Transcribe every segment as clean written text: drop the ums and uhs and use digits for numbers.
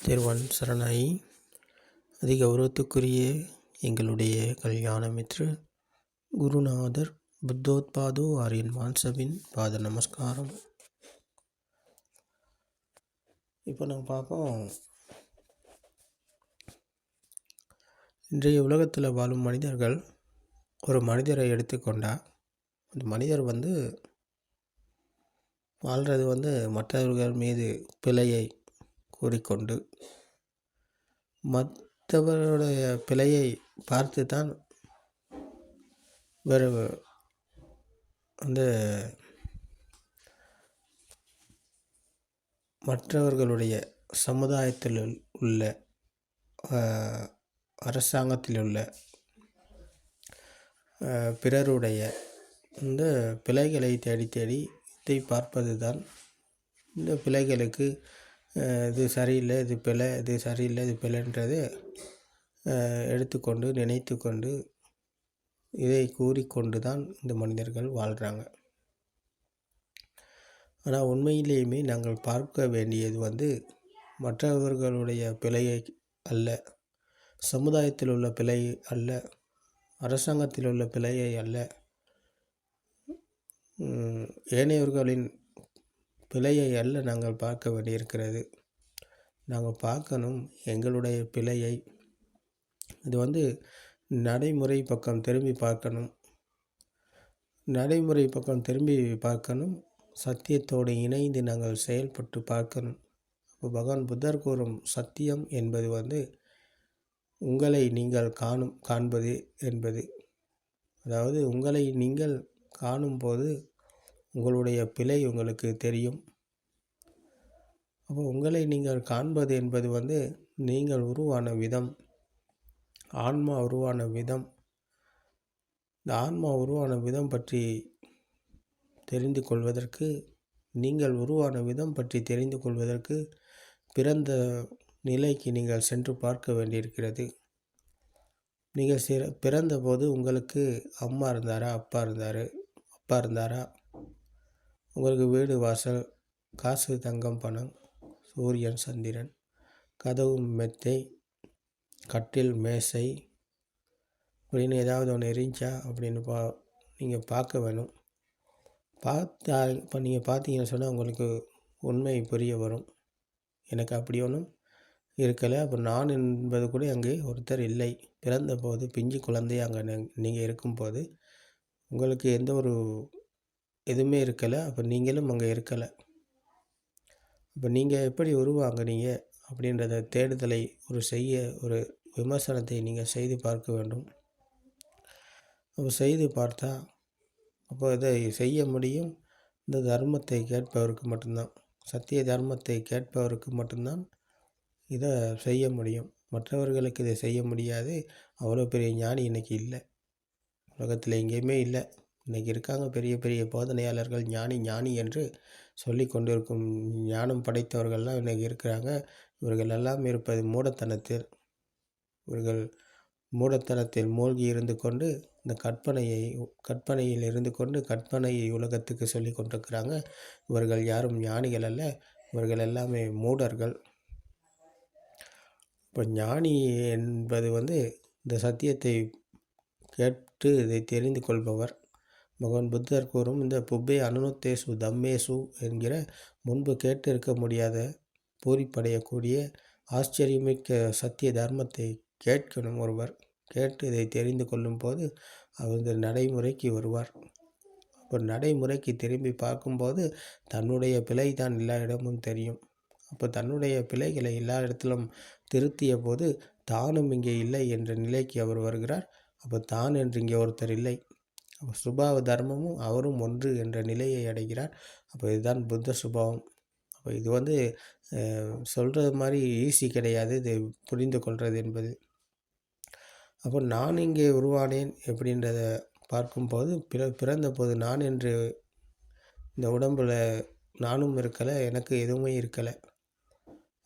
திருவன் சரணாயி. அதிகௌரவத்துக்குரிய எங்களுடைய கல்யாணமித்ரு குருநாதர் புத்தோத்பாதோ ஆரியன் மான்சவின் பாத நமஸ்காரம். இப்போ நம்ம பார்ப்போம், இன்றைய உலகத்தில் வாழும் மனிதர்கள் ஒரு மனிதரை எடுத்துக்கொண்டால் அந்த மனிதர் வாழ்கிறது மற்றவர்கள் மீது பிழையை கூறிக்கொண்டு மற்றவருடைய பிழையை பார்த்து தான் வேறு மற்றவர்களுடைய சமுதாயத்தில் உள்ள அரசாங்கத்தில் உள்ள பிறருடைய இந்த பிழைகளை தேடி தேடி இதை பார்ப்பது தான். இந்த பிழைகளுக்கு இது சரியில்லை, இது பிழை, இது சரியில்லை, இது பிழைன்றதை எடுத்துக்கொண்டு நினைத்து கொண்டு இதை கூறிக்கொண்டு தான் இந்த மனிதர்கள் வாழ்கிறாங்க. ஆனால் உண்மையிலேயுமே நாங்கள் பார்க்க வேண்டியது மற்றவர்களுடைய பிழையை அல்ல, சமுதாயத்தில் உள்ள பிழை அல்ல, அரசாங்கத்தில் உள்ள பிழையை அல்ல, ஏனையவர்களின் பிழையை அல்ல நாங்கள் பார்க்க வேண்டியிருக்கிறது. நாங்கள் பார்க்கணும் எங்களுடைய பிழையை. இது நடைமுறை பக்கம் திரும்பி பார்க்கணும். நடைமுறை பக்கம் திரும்பி பார்க்கணும். சத்தியத்தோடு இணைந்து நாங்கள் செயல்பட்டு பார்க்கணும். இப்போ பகவான் புத்தர் கூறும் சத்தியம் என்பது உங்களை நீங்கள் காண்பது என்பது. அதாவது உங்களை நீங்கள் காணும்போது உங்களுடைய பிழை உங்களுக்கு தெரியும். அப்போ உங்களை நீங்கள் காண்பது என்பது நீங்கள் உருவான விதம், ஆன்மா உருவான விதம். இந்த ஆன்மா உருவான விதம் பற்றி தெரிந்து கொள்வதற்கு, நீங்கள் உருவான விதம் பற்றி தெரிந்து கொள்வதற்கு பிறந்த நிலைக்கு நீங்கள் சென்று பார்க்க வேண்டியிருக்கிறது. நீங்கள் பிறந்தபோது உங்களுக்கு அம்மா இருந்தாரா, அப்பா இருந்தாரா, உங்களுக்கு வீடு வாசல், காசு தங்கம் பணம், சூரியன் சந்திரன், கதவு மெத்தை, கட்டில் மேசை அப்படின்னு ஏதாவது ஒன்று இருந்துச்சா அப்படின்னு நீங்கள் பார்க்க வேணும். இப்போ நீங்கள் பார்த்தீங்கன்னு சொன்னால் உங்களுக்கு உண்மை புரிய வரும். எனக்கு அப்படி ஒன்றும் இருக்கலை. அப்போ நான் என்பது கூட அங்கே ஒருத்தர் இல்லை. பிறந்தபோது பிஞ்சு குழந்தை அங்கே நீங்கள் இருக்கும்போது உங்களுக்கு எந்த ஒரு எதுவுமே இருக்கலை. அப்போ நீங்களும் அங்கே இருக்கலை. அப்போ நீங்கள் எப்படி உருவாங்குனீங்க அப்படின்றத தேடுதலை ஒரு விமர்சனத்தை நீங்கள் செய்து பார்க்க வேண்டும். அப்போ செய்து பார்த்தா அப்போ இதை செய்ய முடியும். இந்த தர்மத்தை கேட்பவருக்கு மட்டும்தான், சத்திய தர்மத்தை கேட்பவருக்கு மட்டும்தான் இதை செய்ய முடியும். மற்றவர்களுக்கு இதை செய்ய முடியாது. அவ்வளோ பெரிய ஞானி இன்றைக்கி இல்லை, உலகத்தில் எங்கேயுமே இல்லை. இன்றைக்கி இருக்காங்க பெரிய பெரிய போதனையாளர்கள், ஞானி என்று சொல்லி கொண்டிருக்கும் ஞானம் படைத்தவர்கள்லாம் இன்றைக்கி இருக்கிறாங்க. இவர்கள் எல்லாம் இருப்பது மூடத்தனத்தில். இவர்கள் மூடத்தனத்தில் மூழ்கி இருந்து கொண்டு இந்த கற்பனையில் இருந்து கொண்டு கற்பனையை உலகத்துக்கு சொல்லி கொண்டிருக்கிறாங்க. இவர்கள் யாரும் ஞானிகள் அல்ல, இவர்கள் எல்லாமே மூடர்கள். இப்போ ஞானி என்பது இந்த சத்தியத்தை கேட்டு இதை தெரிந்து கொள்பவர். பகவான் புத்தர் கூறும் இந்த புப்பே அனுநுத்தேசு தம்மேசு என்கிற முன்பு கேட்டு இருக்க முடியாத, பூரிப்படையக்கூடிய ஆச்சரியமிக்க சத்திய தர்மத்தை கேட்கணும். ஒருவர் கேட்டு இதை தெரிந்து கொள்ளும் போது அவர் நடைமுறைக்கு வருவார். அப்போ நடைமுறைக்கு திரும்பி பார்க்கும்போது தன்னுடைய பிழை தான் எல்லா இடமும் தெரியும். அப்போ தன்னுடைய பிழைகளை எல்லா இடத்திலும் திருத்திய போது தானும் இங்கே இல்லை என்ற நிலைக்கு அவர் வருகிறார். அப்போ தான் என்று இங்கே ஒருத்தர் இல்லை. அப்போ சுபாவ தர்மமும் அவரும் ஒன்று என்ற நிலையை அடைகிறார். அப்போ இதுதான் புத்த சுபாவம். அப்போ இது சொல்கிறது மாதிரி ஈஸி கிடையாது, இது புரிந்து கொள்வது என்பது. அப்போ நான் இங்கே உருவானேன் எப்படின்றத பார்க்கும்போது பிறந்தபோது நான் என்று இந்த உடம்பில் நானும் இருக்கலை, எனக்கு எதுவுமே இருக்கலை.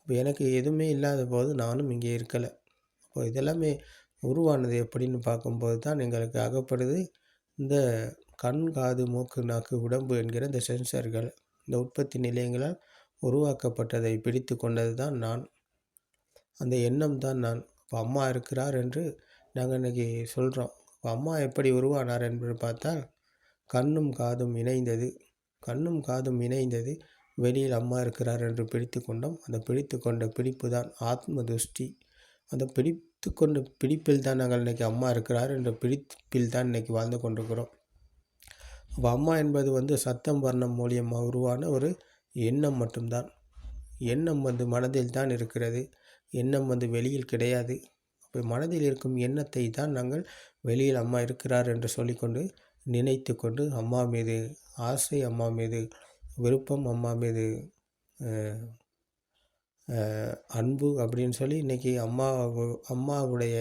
இப்போ எனக்கு எதுவுமே இல்லாத போது நானும் இங்கே இருக்கலை. அப்போ இதெல்லாமே உருவானது எப்படின்னு பார்க்கும்போது தான் எங்களுக்கு அகப்படுது இந்த கண், காது, மூக்கு, நாக்கு, உடம்பு என்கிற இந்த சென்சர்கள், இந்த உற்பத்தி நிலையங்களால் உருவாக்கப்பட்டதை பிடித்து கொண்டது தான் நான். அந்த எண்ணம் தான் நான். இப்போ அம்மா இருக்கிறார் என்று நாங்கள் இன்றைக்கி சொல்கிறோம். இப்போ அம்மா எப்படி உருவானார் என்று பார்த்தால், கண்ணும் காதும் இணைந்தது. கண்ணும் காதும் இணைந்தது. வெளியில் அம்மா இருக்கிறார் என்று பிடித்து கொண்டோம். அந்த பிடித்து கொண்ட பிடிப்பு தான் ஆத்ம துஷ்டி. அந்த பிடித்து கொண்ட பிடிப்பில் தான் நாங்கள் இன்றைக்கி அம்மா இருக்கிறார் என்ற பிடிப்பில் தான் இன்றைக்கி வாழ்ந்து கொண்டிருக்கிறோம். அப்போ அம்மா என்பது சத்தம் வர்ணம் மூலியமாக உருவான ஒரு எண்ணம் மட்டும்தான். எண்ணம் மனதில் தான் இருக்கிறது. எண்ணம் வெளியில் கிடையாது. அப்போ மனதில் இருக்கும் எண்ணத்தை தான் நாங்கள் வெளியில் அம்மா இருக்கிறார் என்று சொல்லிக்கொண்டு நினைத்து கொண்டு அம்மா மீது ஆசை, அம்மா மீது விருப்பம், அம்மா மீது அன்பு அப்படின்னு சொல்லி இன்றைக்கி அம்மாவுடைய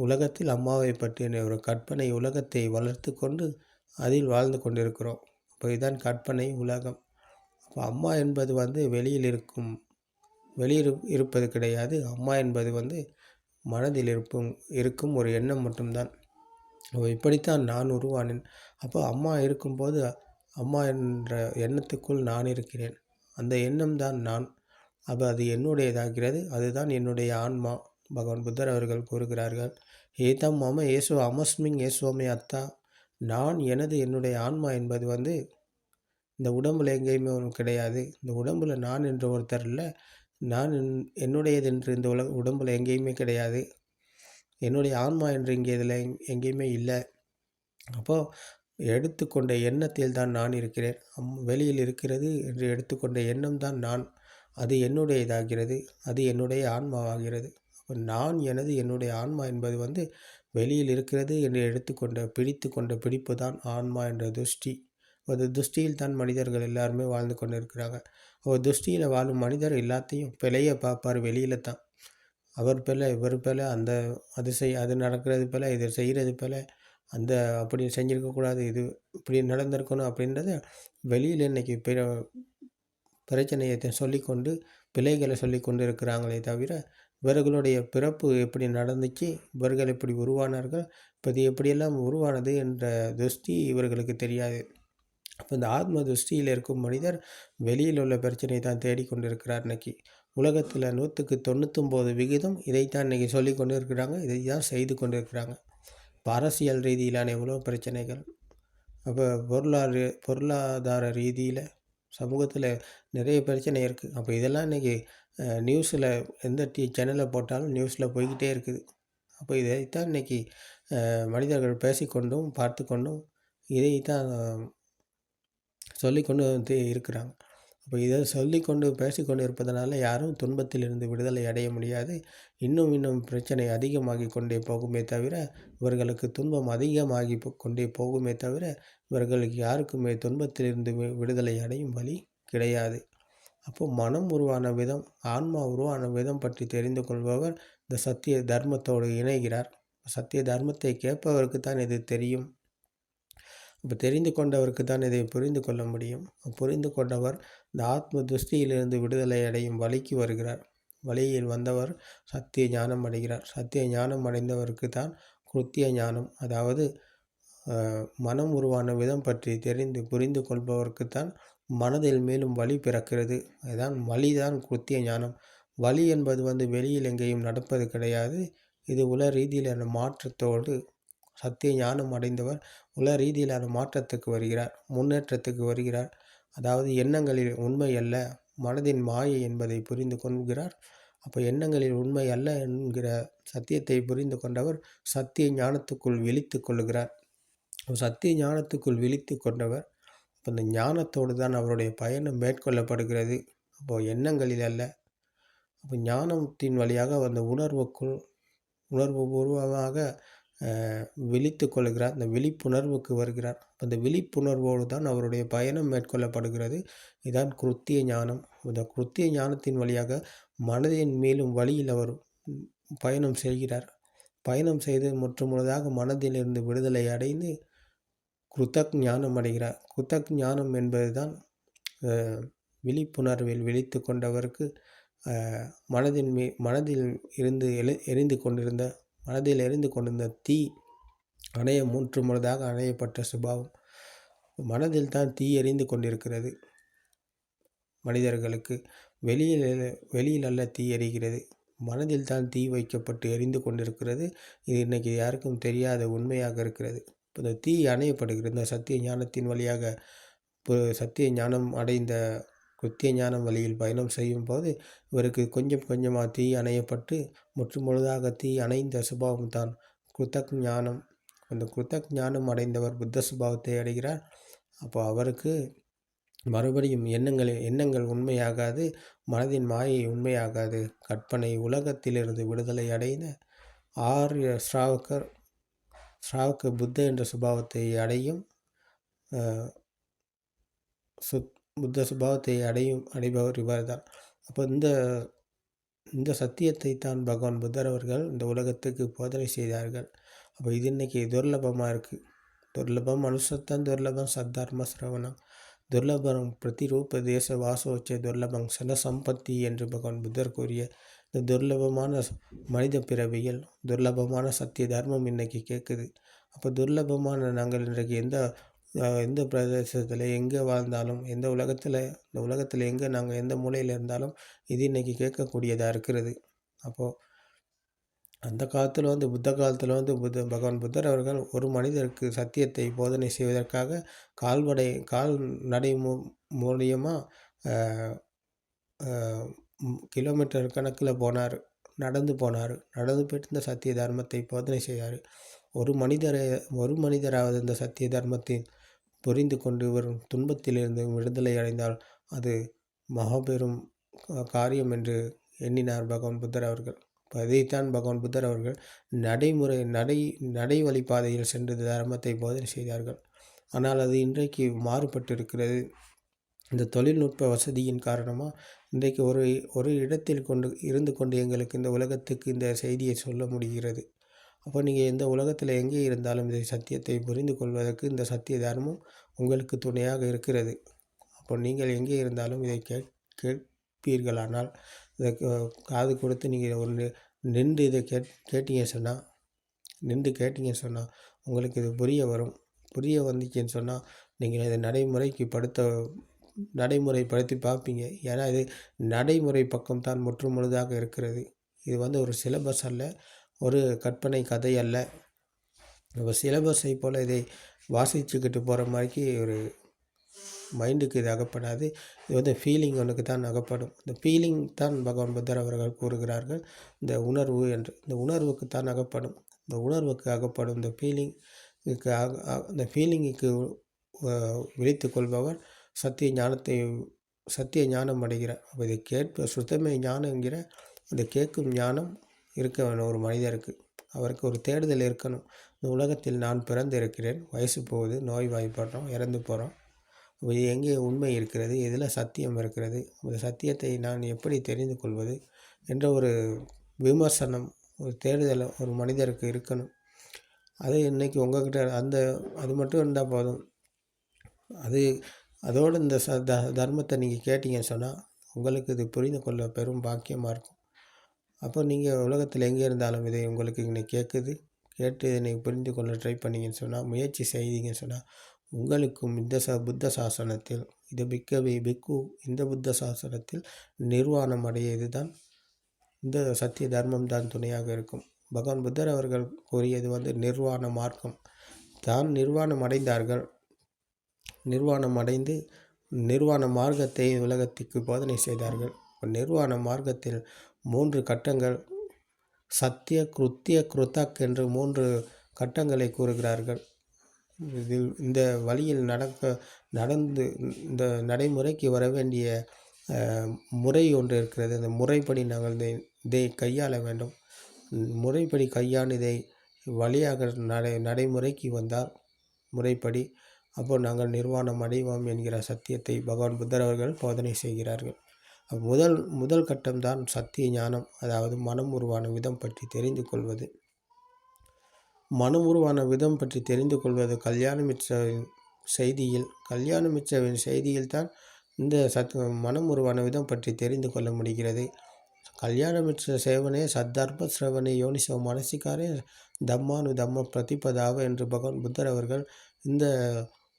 உலகத்தில் அம்மாவை பற்றிய ஒரு கற்பனை உலகத்தை வளர்த்து கொண்டு அதில் வாழ்ந்து கொண்டிருக்கிறோம். இப்போ இதுதான் கற்பனை உலகம். அப்போ அம்மா என்பது வெளியில் இருப்பது கிடையாது. அம்மா என்பது மனதில் இருக்கும் ஒரு எண்ணம் மட்டும்தான். இப்படித்தான் நான் உருவானேன். அப்போ அம்மா இருக்கும்போது அம்மா என்ற எண்ணத்துக்குள் நான் இருக்கிறேன். அந்த எண்ணம் தான் நான். அப்போ அது என்னுடையதாகிறது. அதுதான் என்னுடைய ஆன்மா. பகவான் புத்தர் அவர்கள் கூறுகிறார்கள், ஏதம் மம ஏசோ அமஸ்மிங் ஏசோமே அத்தா. நான் என்னுடைய ஆன்மா என்பது இந்த உடம்பில் எங்கேயுமே ஒன்று கிடையாது. இந்த உடம்பில் நான் என்று ஒருத்தர் இல்லை. நான் என்னுடையது என்று இந்த உடம்பில் எங்கேயுமே கிடையாது. என்னுடைய ஆன்மா என்று இங்கே இதில் எங்கேயுமே இல்லை. அப்போது எடுத்துக்கொண்ட எண்ணத்தில் தான் நான் இருக்கிறேன். வெளியில் இருக்கிறது என்று எடுத்துக்கொண்ட எண்ணம் தான் நான். அது என்னுடையதாகிறது. அது என்னுடைய ஆன்மாவாகிறது. அப்போ நான் என்னுடைய ஆன்மா என்பது வெளியில் இருக்கிறது என்று பிடித்து கொண்ட பிடிப்பு தான் ஆன்மா என்ற துஷ்டி. ஒரு துஷ்டியில் தான் மனிதர்கள் எல்லாருமே வாழ்ந்து கொண்டு இருக்கிறாங்க. ஒரு துஷ்டியில் வாழும் மனிதர் எல்லாத்தையும் பிழைய பார்ப்பார். வெளியில் தான் அவர் பிள்ளை, இவர் பிள்ளை, அது நடக்கிறது பிள்ளை, இது செய்கிறது பிள்ளை, அப்படி செஞ்சுருக்கக்கூடாது, இது இப்படி நடந்திருக்கணும் அப்படின்றத வெளியில் இன்றைக்கி பிரச்சனையை சொல்லிக்கொண்டு பிழைகளை சொல்லி கொண்டு இருக்கிறாங்களே தவிர, இவர்களுடைய பிறப்பு எப்படி நடந்துச்சு, இவர்கள் எப்படி உருவானார்கள், இப்போ இது எப்படியெல்லாம் உருவானது என்ற துஷ்டி இவர்களுக்கு தெரியாது. அப்போ இந்த ஆத்ம துஷ்டியில் இருக்கும் மனிதர் வெளியில் உள்ள பிரச்சனையை தான் தேடிக்கொண்டிருக்கிறார். இன்றைக்கி உலகத்தில் 99% இதைத்தான் இன்றைக்கி சொல்லி கொண்டு இருக்கிறாங்க. இதை தான் செய்து கொண்டு இருக்கிறாங்க. இப்போ அரசியல் ரீதியிலான எவ்வளோ பிரச்சனைகள், அப்போ பொருளாதார ரீதியில் சமூகத்தில் நிறைய பிரச்சனை இருக்குது. அப்போ இதெல்லாம் இன்றைக்கி நியூஸில் எந்த சேனலில் போட்டாலும் நியூஸில் போய்கிட்டே இருக்குது. அப்போ இதைத்தான் இன்றைக்கி மனிதர்கள் பேசிக்கொண்டும் பார்த்து கொண்டும் இதைத்தான் சொல்லிக்கொண்டு இருக்கிறாங்க. அப்போ இதை சொல்லிக்கொண்டு பேசிக்கொண்டு இருப்பதனால யாரும் துன்பத்திலிருந்து விடுதலை அடைய முடியாது. இன்னும் பிரச்சனை அதிகமாகி கொண்டே போகுமே தவிர, இவர்களுக்கு துன்பம் அதிகமாகி கொண்டே போகுமே தவிர, இவர்களுக்கு யாருக்குமே துன்பத்திலிருந்து விடுதலை அடையும் வழி கிடையாது. அப்போது மனம் உருவான விதம், ஆன்மா உருவான விதம் பற்றி தெரிந்து கொள்பவர் இந்த சத்திய தர்மத்தோடு இணைகிறார். சத்திய தர்மத்தை கேட்பவருக்கு தான் இது தெரியும். இப்போ தெரிந்து கொண்டவருக்கு தான் இதை புரிந்து கொள்ள முடியும். புரிந்து கொண்டவர் இந்த ஆத்ம துஷ்டியிலிருந்து விடுதலை அடையும் வழிக்கு வருகிறார். வழியில் வந்தவர் சத்திய ஞானம் அடைகிறார். சத்திய ஞானம் அடைந்தவருக்கு தான் கிருத்திய ஞானம், அதாவது மனம் உருவான விதம் பற்றி புரிந்து கொள்பவருக்கு தான் மனதில் மேலும் வழி பிறக்கிறது. அதுதான் வழிதான் கிருத்திய ஞானம். வழி என்பது வெளியில் எங்கேயும் நடப்பது கிடையாது. இது உல ரீதியிலான மாற்றத்தோடு சத்திய ஞானம் அடைந்தவர் உல ரீதியிலான மாற்றத்துக்கு வருகிறார், முன்னேற்றத்துக்கு வருகிறார். அதாவது எண்ணங்களில் உண்மை அல்ல, மனதின் மாயை என்பதை புரிந்து கொள்கிறார். அப்போ எண்ணங்களில் உண்மை அல்ல என்கிற சத்தியத்தை புரிந்து கொண்டவர் சத்திய ஞானத்துக்குள் விழித்து கொள்ளுகிறார். சத்திய ஞானத்துக்குள் விழித்து கொண்டவர் அப்போ இந்த ஞானத்தோடு தான் அவருடைய பயணம் மேற்கொள்ளப்படுகிறது. அப்போது எண்ணங்களில் அல்ல. அப்போ ஞானத்தின் வழியாக அந்த உணர்வு பூர்வமாக விழித்து கொள்கிறார். அந்த விழிப்புணர்வுக்கு வருகிறார். அந்த விழிப்புணர்வோடு தான் அவருடைய பயணம் மேற்கொள்ளப்படுகிறது. இதுதான் கிருத்திய ஞானம். இந்த கிருத்திய ஞானத்தின் வழியாக மனதின் மேலும் வழியில் அவர் பயணம் செய்கிறார். பயணம் செய்து முற்றுமுழுதாக மனதிலிருந்து விடுதலை அடைந்து கிருத்தக் ஞானம் அடைகிறார். கிருத்தக் ஞானம் என்பது தான் விழிப்புணர்வில் விழித்து கொண்டவருக்கு மனதில் இருந்து எரிந்து கொண்டிருந்த தீ அணைய முற்றுமுழுதாக அணையப்பட்ட சுபாவம். மனதில் தான் தீ எரிந்து கொண்டிருக்கிறது. மனிதர்களுக்கு. வெளியில் வெளியில் அல்ல தீ எரிகிறது, மனதில் தான் தீ வைக்கப்பட்டு எரிந்து கொண்டிருக்கிறது. இது இன்றைக்கி யாருக்கும் தெரியாத உண்மையாக இருக்கிறது. இப்போ இந்த தீ அணையப்படுகிறது. இந்த சத்திய ஞானத்தின் வழியாக இப்போ சத்திய ஞானம் அடைந்த கிருத்திய ஞானம் வழியில் பயணம் செய்யும்போது இவருக்கு கொஞ்சம் கொஞ்சமாக தீ அணையப்பட்டு முற்றுமுழுதாக தீ அணைந்த சுபாவம் தான் கிருத்தக் ஞானம். அந்த கிருத்தக் ஞானம் அடைந்தவர் புத்த சுபாவத்தை அடைகிறார். அப்போ அவருக்கு மறுபடியும் எண்ணங்கள் உண்மையாகாது, மனதின் மாயை உண்மையாகாது. கற்பனை உலகத்திலிருந்து விடுதலை அடைந்த ஆர்ய ஸ்ராவக புத்த என்ற சுபாவத்தை அடையும் புத்த சுபாவத்தை அடைபவர் இவர்தான். அப்போ இந்த சத்தியத்தை தான் பகவான் புத்தர் அவர்கள் இந்த உலகத்துக்கு போதனை செய்தார்கள். அப்போ இது இன்றைக்கி துர்லபமாக இருக்குது. துர்லபம் மனுஷத்தான் துர்லபம் சத்தர்ம சிரவணம் துர்லபம் பிரதிரூப தேச வாசோச்ச துர்லபம் சன சம்பத்தி என்று பகவான் புத்தர் கூறிய இந்த துர்லபமான மனித பிறவியில் துர்லபமான சத்திய தர்மம் இன்றைக்கி கேட்குது. அப்போ துர்லபமான நாங்கள் இன்றைக்கு எந்த பிரதேசத்தில் எங்கே வாழ்ந்தாலும் இந்த உலகத்தில் எங்கே நாங்கள் எந்த மூலையில் இருந்தாலும் இது இன்றைக்கி கேட்கக்கூடியதாக இருக்கிறது. அப்போது அந்த காலத்தில் புத்த காலத்தில் பகவான் புத்தர் அவர்கள் ஒரு மனிதருக்கு சத்தியத்தை போதனை செய்வதற்காக கால்நடை மூலியமாக கிலோமீட்டர் கணக்கில் போனார், நடந்து போயிட்டு இந்த சத்திய தர்மத்தை போதனை செய்தார். ஒரு மனிதராவது இந்த சத்திய தர்மத்தின் புரிந்து கொண்டு வரும் துன்பத்திலிருந்து விடுதலை அடைந்தால் அது மகாபெரும் காரியம் என்று எண்ணினார் பகவான் புத்தர் அவர்கள். அதைத்தான் பகவான் புத்தர் அவர்கள் நடை வழிபாதையில் சென்று தர்மத்தை போதனை செய்தார்கள். ஆனால் அது இன்றைக்கு மாறுபட்டு இருக்கிறது. இந்த தொழில்நுட்ப வசதியின் காரணமாக இன்றைக்கு ஒரு இடத்தில் இருந்து கொண்டு எங்களுக்கு இந்த உலகத்துக்கு இந்த செய்தியை சொல்ல முடிகிறது. அப்போ நீங்கள் எந்த உலகத்தில் எங்கே இருந்தாலும் இந்த சத்தியத்தை புரிந்து கொள்வதற்கு இந்த சத்திய தர்மம் உங்களுக்கு துணையாக இருக்கிறது. அப்போ நீங்கள் எங்கே இருந்தாலும் இதை கேட்பீர்களானால் இதை காது கொடுத்து நீங்கள் நின்று இதை கேட்டீங்க சொன்னால் உங்களுக்கு இது புரிய வந்துச்சுன்னு சொன்னால் நீங்கள் இதை நடைமுறைப்படுத்தி பார்ப்பீங்க. ஏன்னா இது நடைமுறை பக்கம் தான் முழுதாக இருக்கிறது. இது ஒரு சிலபஸ் அல்ல, ஒரு கற்பனை கதை அல்ல. நம்ம சிலபஸை போல் இதை வாசிச்சுக்கிட்டு போகிற மாதிரிக்கு ஒரு மைண்டுக்கு இது அகப்படாது. இது ஃபீலிங் ஒன்றுக்கு தான் அகப்படும். இந்த ஃபீலிங் தான் பகவான் புத்தர் அவர்கள் கூறுகிறார்கள் இந்த உணர்வு என்று. இந்த உணர்வுக்கு தான் அகப்படும். இந்த உணர்வுக்கு அகப்படும் இந்த ஃபீலிங்குக்கு விழித்து கொள்பவர் சத்திய ஞானம் அடைகிறார். அப்போ இதை சுத்தமே ஞானங்கிற அந்த கேட்கும் ஞானம் இருக்க வேணும் ஒரு மனிதருக்கு. அவருக்கு ஒரு தேடுதல் இருக்கணும். இந்த உலகத்தில் நான் பிறந்து இருக்கிறேன், வயசு போகுது, நோய் வாய்ப்படுறோம், இறந்து போகிறோம். இது எங்கே உண்மை இருக்கிறது, எதில் சத்தியம் இருக்கிறது, அந்த சத்தியத்தை நான் எப்படி தெரிந்து கொள்வது என்ற ஒரு விமர்சனம், ஒரு தேடுதல் ஒரு மனிதருக்கு இருக்கணும். அது இன்றைக்கி உங்கள்கிட்ட அது மட்டும் இருந்தால் போதும். அதோடு இந்த தர்மத்தை நீங்கள் கேட்டீங்கன்னு சொன்னால் உங்களுக்கு இது புரிந்து கொள்ள பெரும் பாக்கியமாக இருக்கும். அப்போ நீங்கள் உலகத்தில் எங்கே இருந்தாலும் இதை உங்களுக்கு இன்னைக்கு கேட்டு இதை புரிந்து கொள்ள ட்ரை பண்ணிங்கன்னு சொன்னால், முயற்சி செய்தீங்கன்னு சொன்னால் உங்களுக்கும் இந்த புத்த சாசனத்தில் இது பிக்கு இந்த புத்த சாசனத்தில் நிர்வாணம் அடைய இதுதான் இந்த சத்திய தர்மம் தான் துணையாக இருக்கும். பகவான் புத்தர் அவர்கள் கூறியது நிர்வாண மார்க்கம் தான். நிர்வாணம் அடைந்தார்கள். நிர்வாணம் அடைந்து நிர்வாண மார்க்கத்தை உலகத்திற்கு போதனை செய்தார்கள். நிர்வாண மார்க்கத்தில் 3 கட்டங்கள், சத்திய கிருத்திய கிருத்தக் என்று 3 கட்டங்களை கூறுகிறார்கள். இதில் இந்த வழியில் நடந்து இந்த நடைமுறைக்கு வர வேண்டிய முறை ஒன்று இருக்கிறது. அந்த முறைப்படி நாங்கள் இதை கையாள வேண்டும். முறைப்படி கையாண்டு இதை வழியாக நடைமுறைக்கு வந்தால் முறைப்படி அப்போது நாங்கள் நிர்வாணம் அடைவோம் என்கிற சத்தியத்தை பகவான் புத்தர் அவர்கள் போதனை செய்கிறார்கள். முதல் கட்டம்தான் சத்திய ஞானம், அதாவது மனம் உருவான விதம் பற்றி தெரிந்து கொள்வது. மனம் உருவான விதம் பற்றி தெரிந்து கொள்வது கல்யாணமித்ராவின் செய்தியில் தான் இந்த மனம் உருவான விதம் பற்றி தெரிந்து கொள்ள முடிகிறது. கல்யாணமித்ர சேவனே சத்தர்ம சிரவணே யோனிசோ மனசிக்காரே தம்மானு தம்ம பிரதிபதாவ என்று பகவான் புத்தர் அவர்கள் இந்த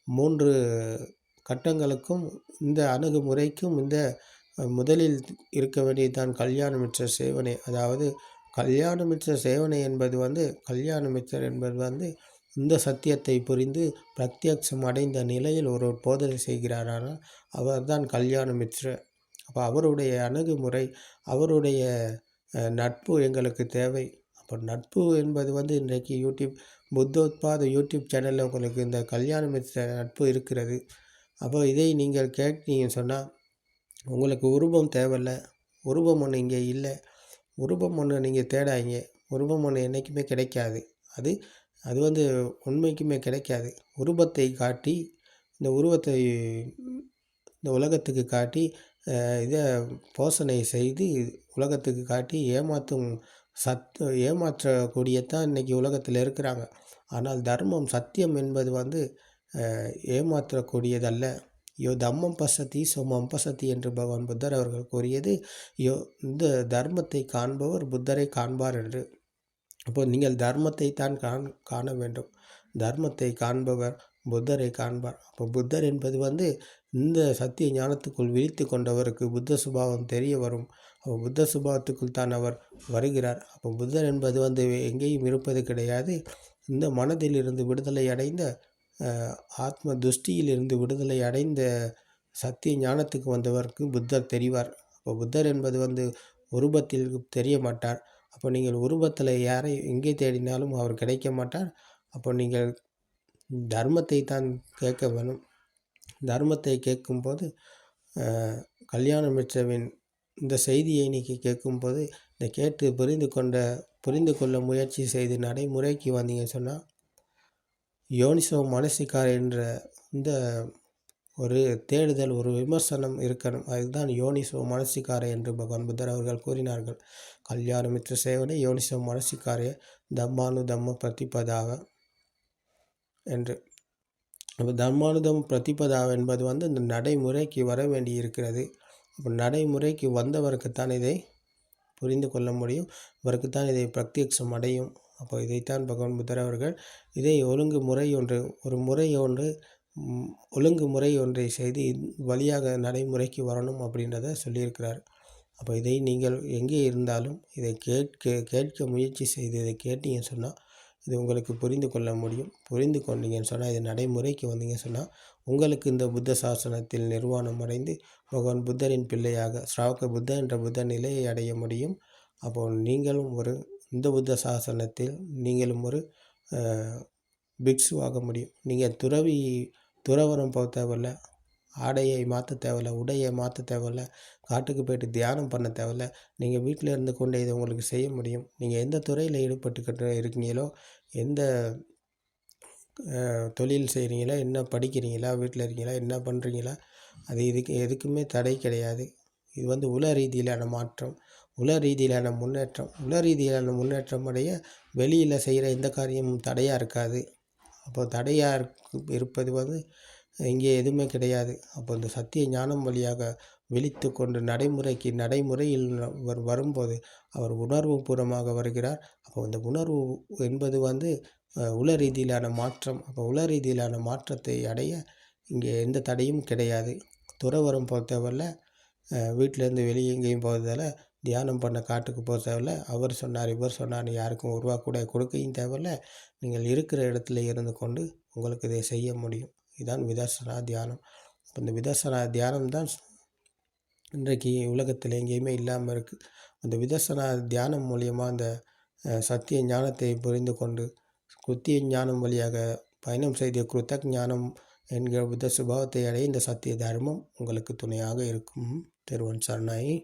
3 கட்டங்களுக்கும் இந்த அணுகுமுறைக்கும் இந்த முதலில் இருக்க வேண்டியதுதான் கல்யாணமிற்ற சேவனை. அதாவது கல்யாணமிற்ற சேவனை என்பது கல்யாணமிற்றர் என்பது இந்த சத்தியத்தை புரிந்து பிரத்யட்சம் அடைந்த நிலையில் ஒரு போதனை செய்கிறாரானால் அவர்தான் கல்யாணமிற்ற. அப்போ அவருடைய அணுகுமுறை, அவருடைய நட்பு எங்களுக்கு தேவை. அப்போ நட்பு என்பது இன்றைக்கு புத்தோத்பாத யூடியூப் சேனலில் உங்களுக்கு இந்த கல்யாணமிற்ற நட்பு இருக்கிறது. அப்போ இதை நீங்கள் கேட்டீங்கன்னு சொன்னால் உங்களுக்கு உருவம் தேவையில்ல. உருவம் ஒன்று இங்கே இல்லை. உருவம் ஒன்று நீங்கள் தேடாதீங்க. உருவம் ஒன்று என்றைக்குமே கிடைக்காது. அது அது உண்மைக்குமே கிடைக்காது. உருவத்தை காட்டி இந்த உருவத்தை இந்த உலகத்துக்கு காட்டி இதை போஷணை செய்து உலகத்துக்கு காட்டி ஏமாற்றக்கூடியதான் இன்றைக்கி உலகத்தில் இருக்கிறாங்க. ஆனால் தர்மம், சத்தியம் என்பது ஏமாற்றக்கூடியதல்ல. யோ தம்மம் பசதி சோமம் பசதி என்று பகவான் புத்தர் அவர்கள் கூறியது, இந்த தர்மத்தை காண்பவர் புத்தரை காண்பார் என்று. அப்போ நீங்கள் தர்மத்தை தான் காண வேண்டும். தர்மத்தை காண்பவர் புத்தரை காண்பார். அப்போ புத்தர் என்பது இந்த சத்திய ஞானத்துக்குள் விழித்து கொண்டவருக்கு புத்த சுபாவம் தெரிய வரும். அப்போ புத்த சுபாவத்துக்குள் தான் அவர் வருகிறார். அப்போ புத்தர் என்பது எங்கேயும் இருப்பது கிடையாது. இந்த மனதிலிருந்து விடுதலை அடைந்த ஆத்ம துஷ்டியிலிருந்து விடுதலை அடைந்த சத்திய ஞானத்துக்கு வந்தவருக்கு புத்தர் தெரிவார். அப்போ புத்தர் என்பது உருவத்தில் தெரிய மாட்டார். அப்போ நீங்கள் உருவத்தில் யாரை எங்கே தேடினாலும் அவர் கிடைக்க மாட்டார். அப்போ நீங்கள் தர்மத்தை தான் கேட்க வேணும். தர்மத்தை கேட்கும்போது கல்யாணமிற்றவின் இந்த செய்தியை நீங்கள் கேட்கும்போது இதை கேட்டு புரிந்து கொள்ள முயற்சி செய்து நடைமுறைக்கு வந்தீங்கன்னு சொன்னால் யோனிசோ மனசிக்கார என்ற இந்த ஒரு தேடுதல், ஒரு விமர்சனம் இருக்கணும். அதுதான் யோனிசோ மனசிக்கார என்று பகவான் புத்தர் அவர்கள் கூறினார்கள். கல்யாணமிற்ற சேவனை யோனிசோ மனசிக்காரே தம்மானுதம்ம பிரதிபதாவ என்று. அப்போ தர்மானுதம் பிரதிபதாவ என்பது இந்த நடைமுறைக்கு வர வேண்டி இருக்கிறது. அப்போ நடைமுறைக்கு வந்தவருக்குத்தான் இதை புரிந்து கொள்ள முடியும். அவருக்குத்தான் இதை பிரத்யட்சம் அடையும். அப்போ இதைத்தான் பகவான் புத்தர் அவர்கள் இதை ஒழுங்குமுறை ஒன்றை செய்து வழியாக நடைமுறைக்கு வரணும் அப்படின்றத சொல்லியிருக்கிறார். அப்போ இதை நீங்கள் எங்கே இருந்தாலும் இதை கேட்க முயற்சி செய்து இதை கேட்டீங்கன்னு சொன்னால் இது உங்களுக்கு புரிந்து கொள்ள முடியும். புரிந்து கொண்டீங்கன்னு சொன்னால் இது நடைமுறைக்கு வந்தீங்கன்னு சொன்னால் உங்களுக்கு இந்த புத்த சாசனத்தில் நிர்வாணம் அடைந்து பகவான் புத்தரின் பிள்ளையாக ஸ்ராவக புத்த என்ற புத்த நிலையை அடைய முடியும். அப்போது நீங்களும் இந்த புத்த சாசனத்தில் நீங்களும் ஒரு பிக்ஷுவாக முடியும். நீங்கள் துறவரம் போக தேவையில்ல, ஆடையை மாற்ற தேவையில்ல, உடையை மாற்ற தேவையில்ல, காட்டுக்கு போய்ட்டு தியானம் பண்ண தேவையில்ல. நீங்கள் வீட்டில் இருந்து கொண்டே இதை உங்களுக்கு செய்ய முடியும். நீங்கள் எந்த துறையில் ஈடுபட்டுக்கிட்டு இருக்கீங்களோ, எந்த தொழில் செய்கிறீங்களா, என்ன படிக்கிறீங்களா, வீட்டில் இருக்கீங்களா, என்ன பண்ணுறீங்களா, அது எதுக்குமே தடை கிடையாது. இது உள ரீதியிலான மாற்றம், உள ரீதியிலான முன்னேற்றம். உள ரீதியிலான முன்னேற்றம் அடைய வெளியில் செய்கிற எந்த காரியமும் தடையாக இருக்காது. அப்போ தடையாக இருப்பது இங்கே எதுவுமே கிடையாது. அப்போ இந்த சத்திய ஞானம் வழியாக விழித்து கொண்டு நடைமுறையில் வரும்போது அவர் உணர்வு பூர்வமாக வருகிறார். அப்போ இந்த உணர்வு என்பது உள ரீதியிலான மாற்றம். அப்போ உள ரீதியிலான மாற்றத்தை அடைய இங்கே எந்த தடையும் கிடையாது. துறவரம் போக தேவையில்ல, வீட்டிலேருந்து வெளியே எங்கேயும் போகிறதால தியானம் பண்ண காட்டுக்கு போக தேவையில்ல. அவர் சொன்னார், இவர் சொன்னார், யாருக்கும் ஒரு ரூபா கூட கொடுக்கவும் தேவையில்ல. நீங்கள் இருக்கிற இடத்துல இருந்து கொண்டு உங்களுக்கு இதை செய்ய முடியும். இதுதான் விதர்சனா தியானம். இந்த விதர்சனா தியானம் தான் இன்றைக்கு உலகத்தில் எங்கேயுமே இல்லாமல் இருக்குது. அந்த விதர்சனா தியானம் மூலியமாக அந்த சத்திய ஞானத்தை புரிந்து கொண்டு கிருத்திய ஞானம் வழியாக பயணம் செய்த கிருத்தக் ஞானம் என்கிற புத்த சுபாவத்தை அடைய இந்த சத்திய தர்மம் உங்களுக்கு துணையாக இருக்கும். திருவன் சரணாயி.